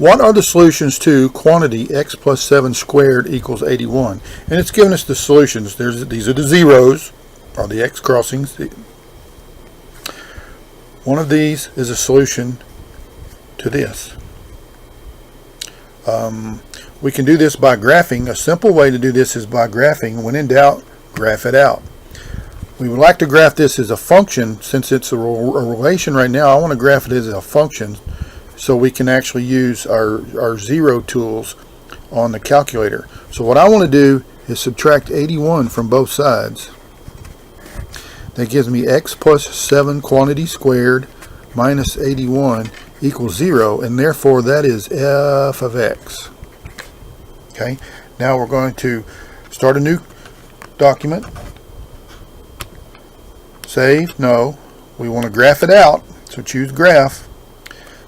What are the solutions to quantity x plus 7 squared equals 81? And it's given us the solutions. These are the zeros, or the x crossings. One of these is a solution to this. We can do this by graphing. A simple way to do this is by graphing. When in doubt, graph it out. We would like to graph this as a function. Since it's a relation right now, I want to graph it as a function so we can actually use our zero tools on the calculator. So what I want to do is subtract 81 from both sides. That gives me x plus 7 quantity squared minus 81 equals 0, and therefore that is f of x. Okay, now we're going to start a new document. Save. No, we want to graph it out, so choose graph.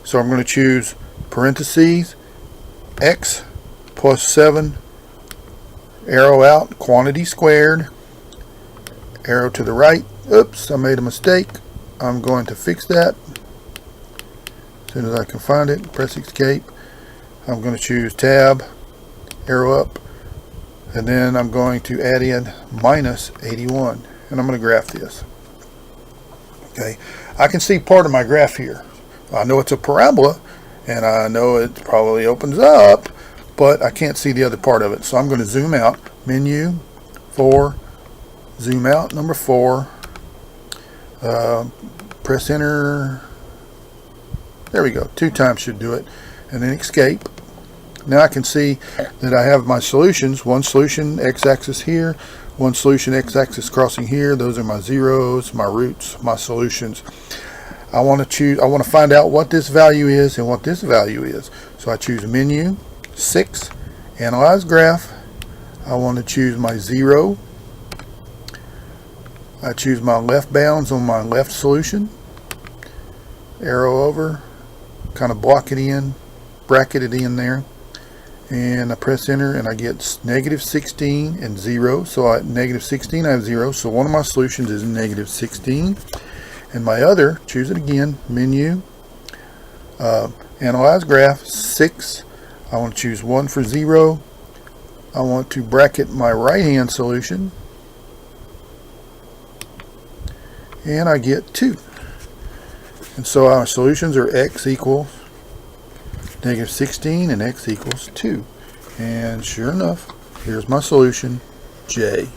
So I'm going to choose parentheses x plus 7, arrow out, quantity squared, arrow to the right. Oops, I made a mistake. I'm going to fix that as soon as I can find it. Press escape. I'm going to choose tab, arrow up, and then I'm going to add in minus 81, and I'm going to graph this. Okay, I can see part of my graph here. I know it's a parabola, and I know it probably opens up, but I can't see the other part of it. So I'm going to zoom out, menu, 4, zoom out, number 4, press enter. There we go. 2 times should do it, and then escape. Now I can see that I have my solutions. One solution x-axis here, one solution x-axis crossing here. Those are my zeros, my roots, my solutions. I want to find out what this value is and what this value is. So I choose menu, 6, analyze graph. I want to choose my 0. I choose my left bounds on my left solution. Arrow over, kind of block it in, bracket it in there. And I press enter, and I get negative 16 and 0. So at negative 16 I have 0. So one of my solutions is negative 16. And my other, choose it again, menu, analyze graph, 6. I want to choose 1 for 0. I want to bracket my right hand solution, and I get 2. And so our solutions are x equals negative 16 and x equals 2. And sure enough, here's my solution, J.